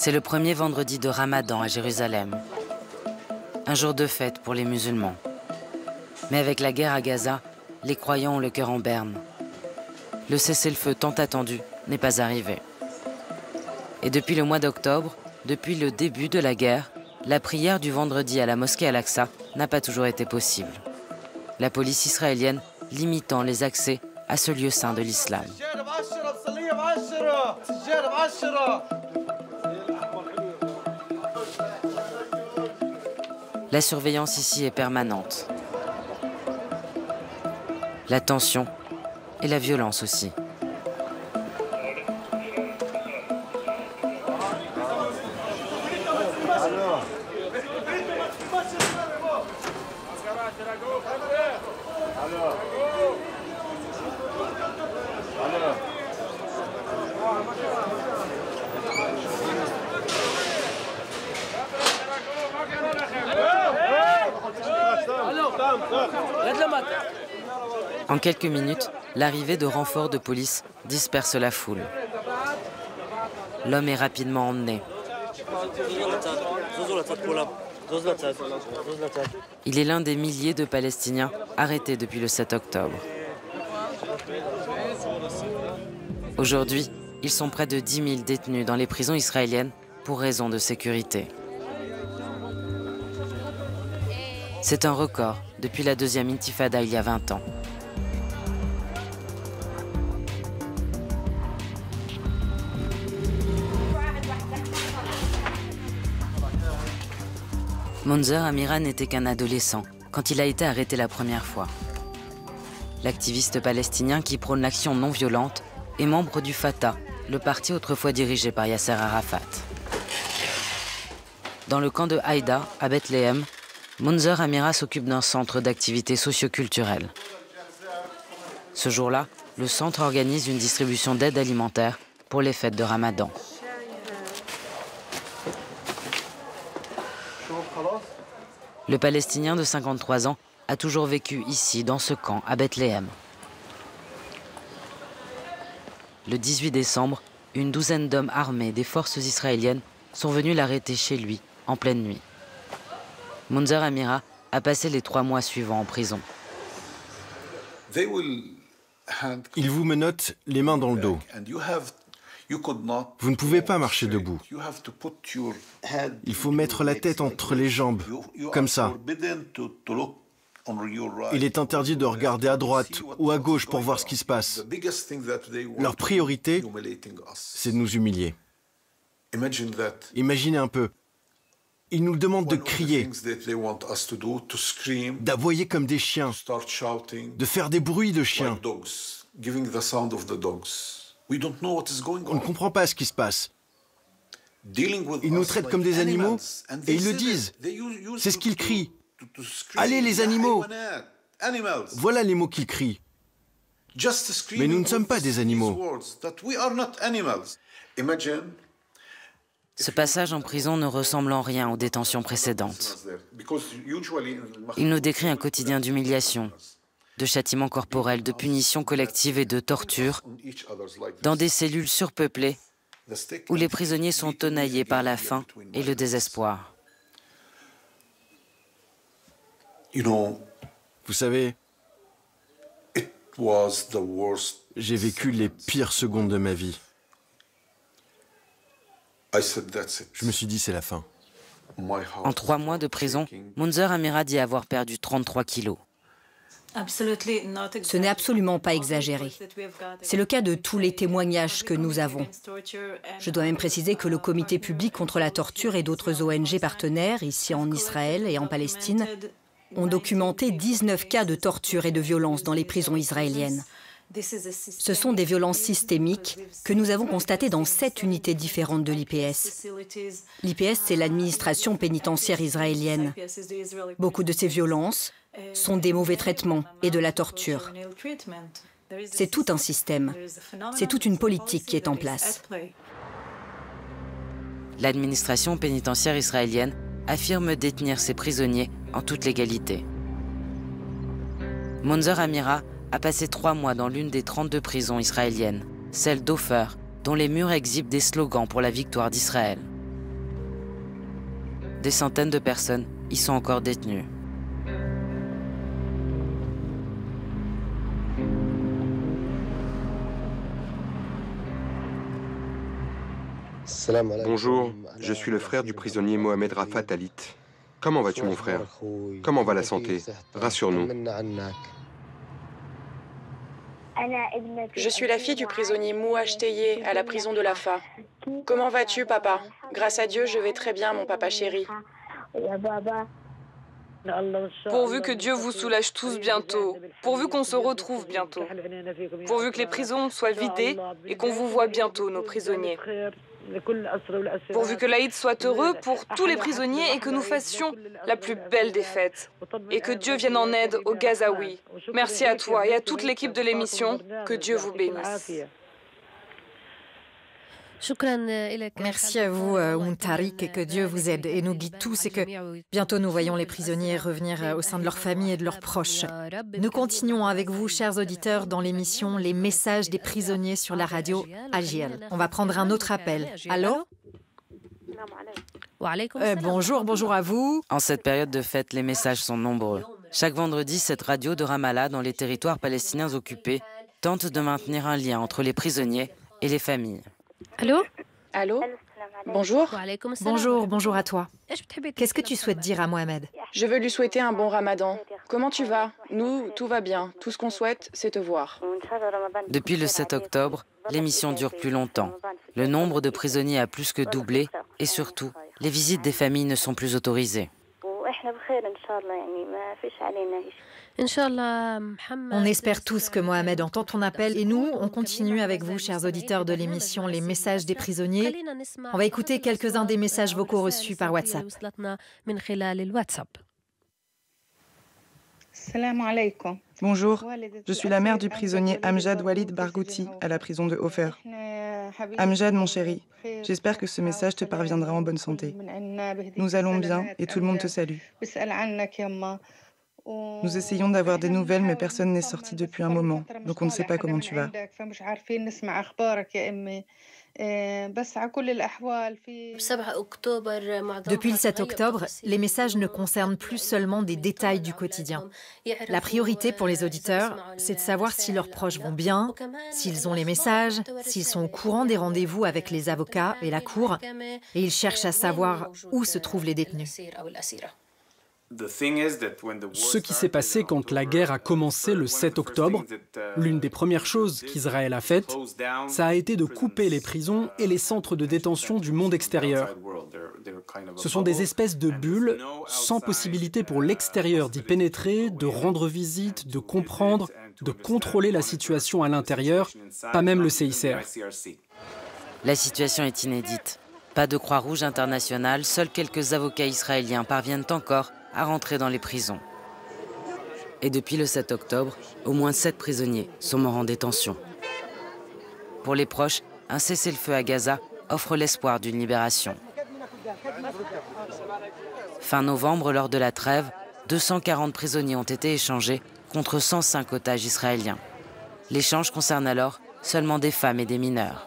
C'est le premier vendredi de Ramadan à Jérusalem. Un jour de fête pour les musulmans. Mais avec la guerre à Gaza, les croyants ont le cœur en berne. Le cessez-le-feu tant attendu n'est pas arrivé. Et depuis le mois d'octobre, depuis le début de la guerre, la prière du vendredi à la mosquée Al-Aqsa n'a pas toujours été possible. La police israélienne limitant les accès à ce lieu saint de l'islam. La surveillance ici est permanente. La tension et la violence aussi. En quelques minutes, l'arrivée de renforts de police disperse la foule. L'homme est rapidement emmené. Il est l'un des milliers de Palestiniens arrêtés depuis le 7 octobre. Aujourd'hui, ils sont près de 10 000 détenus dans les prisons israéliennes pour raison de sécurité. C'est un record depuis la deuxième intifada il y a 20 ans. Monzer Amira n'était qu'un adolescent quand il a été arrêté la première fois. L'activiste palestinien qui prône l'action non violente est membre du Fatah, le parti autrefois dirigé par Yasser Arafat. Dans le camp de Haïda, à Bethléem, Monzer Amira s'occupe d'un centre d'activités socioculturelles. Ce jour-là, le centre organise une distribution d'aide alimentaire pour les fêtes de Ramadan. Le Palestinien de 53 ans a toujours vécu ici, dans ce camp, à Bethléem. Le 18 décembre, une douzaine d'hommes armés des forces israéliennes sont venus l'arrêter chez lui, en pleine nuit. Monzer Amira a passé les 3 mois suivants en prison. Ils vous menottent les mains dans le dos. Vous ne pouvez pas marcher debout. Il faut mettre la tête entre les jambes, comme ça. Il est interdit de regarder à droite ou à gauche pour voir ce qui se passe. Leur priorité, c'est de nous humilier. Imaginez un peu. Ils nous demandent de crier, d'aboyer comme des chiens, de faire des bruits de chiens. On ne comprend pas ce qui se passe. Ils nous traitent comme des animaux et ils le disent. C'est ce qu'ils crient. Allez les animaux! Voilà les mots qu'ils crient. Mais nous ne sommes pas des animaux. Ce passage en prison ne ressemble en rien aux détentions précédentes. Il nous décrit un quotidien d'humiliation, de châtiments corporels, de punitions collectives et de tortures, dans des cellules surpeuplées où les prisonniers sont tenaillés par la faim et le désespoir. Vous savez, j'ai vécu les pires secondes de ma vie. Je me suis dit, c'est la fin. En 3 mois de prison, Monzer Amira dit avoir perdu 33 kilos. Ce n'est absolument pas exagéré. C'est le cas de tous les témoignages que nous avons. Je dois même préciser que le Comité public contre la torture et d'autres ONG partenaires, ici en Israël et en Palestine, ont documenté 19 cas de torture et de violence dans les prisons israéliennes. Ce sont des violences systémiques que nous avons constatées dans 7 unités différentes de l'IPS. L'IPS, c'est l'administration pénitentiaire israélienne. Beaucoup de ces violences sont des mauvais traitements et de la torture. C'est tout un système. C'est toute une politique qui est en place. L'administration pénitentiaire israélienne affirme détenir ses prisonniers en toute légalité. Monzer Amira a passé 3 mois dans l'une des 32 prisons israéliennes, celle d'Ofer, dont les murs exhibent des slogans pour la victoire d'Israël. des centaines de personnes y sont encore détenues. Bonjour, je suis le frère du prisonnier Mohamed Rafat Alit. Comment vas-tu, mon frère? Comment va la santé? Rassure-nous. Je suis la fille du prisonnier Mouach Teye à la prison de Lafa. Comment vas-tu, papa? Grâce à Dieu, je vais très bien, mon papa chéri. Pourvu que Dieu vous soulage tous bientôt, pourvu qu'on se retrouve bientôt, pourvu que les prisons soient vidées et qu'on vous voit bientôt, nos prisonniers. Pourvu que l'Aïd soit heureux pour tous les prisonniers et que nous fassions la plus belle des fêtes. Et que Dieu vienne en aide aux Gazaouis. Merci à toi et à toute l'équipe de l'émission. Que Dieu vous bénisse. Merci à vous, Tariq, et que Dieu vous aide et nous guide tous et que bientôt nous voyons les prisonniers revenir au sein de leur famille et de leurs proches. Nous continuons avec vous, chers auditeurs, dans l'émission Les messages des prisonniers sur la radio AJL. On va prendre un autre appel. Allô? Bonjour à vous. En cette période de fête, les messages sont nombreux. Chaque vendredi, cette radio de Ramallah, dans les territoires palestiniens occupés, tente de maintenir un lien entre les prisonniers et les familles. Allô? Allô? Bonjour. Bonjour à toi. Qu'est-ce que tu souhaites dire à Mohamed? Je veux lui souhaiter un bon ramadan. Comment tu vas? Nous, tout va bien. Tout ce qu'on souhaite, c'est te voir. Depuis le 7 octobre, l'émission dure plus longtemps. Le nombre de prisonniers a plus que doublé et surtout, les visites des familles ne sont plus autorisées. On espère tous que Mohamed entend ton appel et nous, on continue avec vous, chers auditeurs de l'émission Les messages des prisonniers. On va écouter quelques-uns des messages vocaux reçus par WhatsApp. Bonjour, je suis la mère du prisonnier Amjad Walid Barghouti à la prison de Ofer. Amjad, mon chéri, j'espère que ce message te parviendra en bonne santé. Nous allons bien et tout le monde te salue. Nous essayons d'avoir des nouvelles, mais personne n'est sorti depuis un moment, donc on ne sait pas comment tu vas. Depuis le 7 octobre, les messages ne concernent plus seulement des détails du quotidien. La priorité pour les auditeurs, c'est de savoir si leurs proches vont bien, s'ils ont les messages, s'ils sont au courant des rendez-vous avec les avocats et la cour, et ils cherchent à savoir où se trouvent les détenus. Ce qui s'est passé quand la guerre a commencé le 7 octobre, l'une des premières choses qu'Israël a faites, ça a été de couper les prisons et les centres de détention du monde extérieur. Ce sont des espèces de bulles sans possibilité pour l'extérieur d'y pénétrer, de rendre visite, de comprendre, de contrôler la situation à l'intérieur, pas même le CICR. La situation est inédite. Pas de Croix-Rouge internationale, seuls quelques avocats israéliens parviennent encore à rentrer dans les prisons. Et depuis le 7 octobre, au moins 7 prisonniers sont morts en détention. Pour les proches, un cessez-le-feu à Gaza offre l'espoir d'une libération. Fin novembre, lors de la trêve, 240 prisonniers ont été échangés contre 105 otages israéliens. L'échange concerne alors seulement des femmes et des mineurs.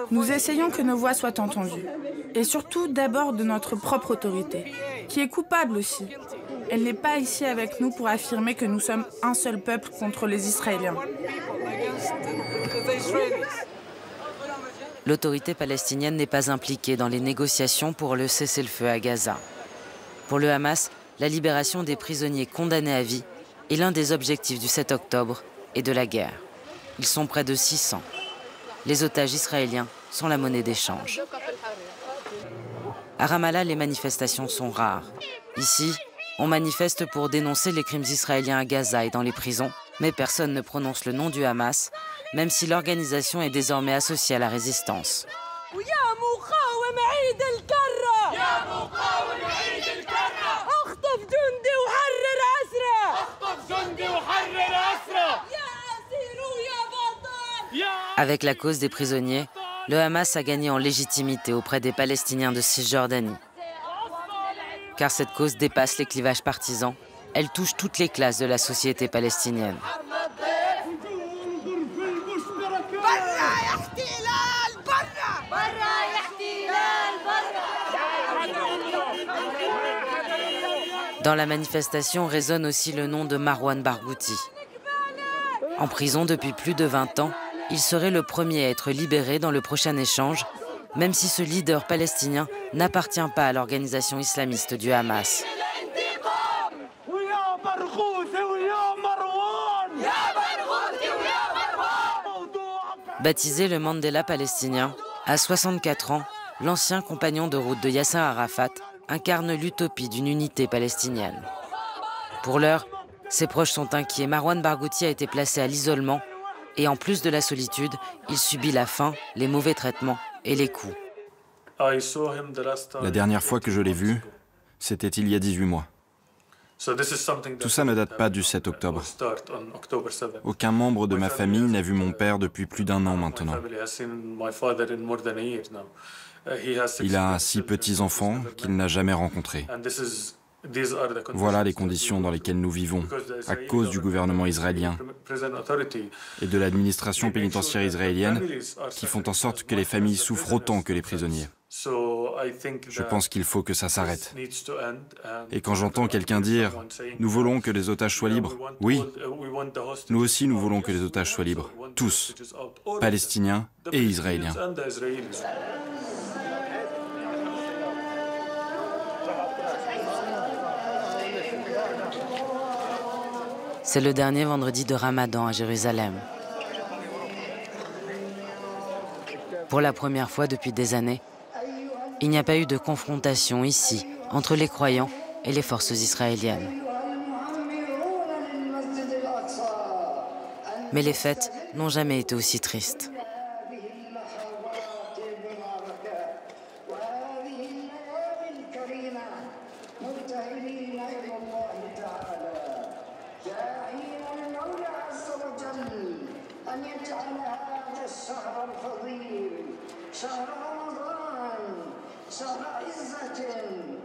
Nous essayons que nos voix soient entendues. Et surtout d'abord de notre propre autorité, qui est coupable aussi. Elle n'est pas ici avec nous pour affirmer que nous sommes un seul peuple contre les Israéliens. L'autorité palestinienne n'est pas impliquée dans les négociations pour le cessez-le-feu à Gaza. Pour le Hamas, la libération des prisonniers condamnés à vie est l'un des objectifs du 7 octobre et de la guerre. Ils sont près de 600. Les otages israéliens sont la monnaie d'échange. À Ramallah, les manifestations sont rares. Ici, on manifeste pour dénoncer les crimes israéliens à Gaza et dans les prisons, mais personne ne prononce le nom du Hamas, même si l'organisation est désormais associée à la résistance. Avec la cause des prisonniers, le Hamas a gagné en légitimité auprès des Palestiniens de Cisjordanie. Car cette cause dépasse les clivages partisans, elle touche toutes les classes de la société palestinienne. Dans la manifestation résonne aussi le nom de Marwan Barghouti. En prison depuis plus de 20 ans, il serait le premier à être libéré dans le prochain échange, même si ce leader palestinien n'appartient pas à l'organisation islamiste du Hamas. Baptisé le Mandela palestinien, à 64 ans, l'ancien compagnon de route de Yasser Arafat incarne l'utopie d'une unité palestinienne. Pour l'heure, ses proches sont inquiets. Marwan Barghouti a été placé à l'isolement et en plus de la solitude, il subit la faim, les mauvais traitements et les coups. La dernière fois que je l'ai vu, c'était il y a 18 mois. Tout ça ne date pas du 7 octobre. Aucun membre de ma famille n'a vu mon père depuis plus d'1 an maintenant. Il a 6 petits-enfants qu'il n'a jamais rencontrés. Voilà les conditions dans lesquelles nous vivons, à cause du gouvernement israélien et de l'administration pénitentiaire israélienne, qui font en sorte que les familles souffrent autant que les prisonniers. Je pense qu'il faut que ça s'arrête. Et quand j'entends quelqu'un dire « Nous voulons que les otages soient libres », oui, nous aussi nous voulons que les otages soient libres, tous, Palestiniens et Israéliens. C'est le dernier vendredi de Ramadan à Jérusalem. Pour la première fois depuis des années, il n'y a pas eu de confrontation ici entre les croyants et les forces israéliennes. Mais les fêtes n'ont jamais été aussi tristes. شهر رمضان شهر عزة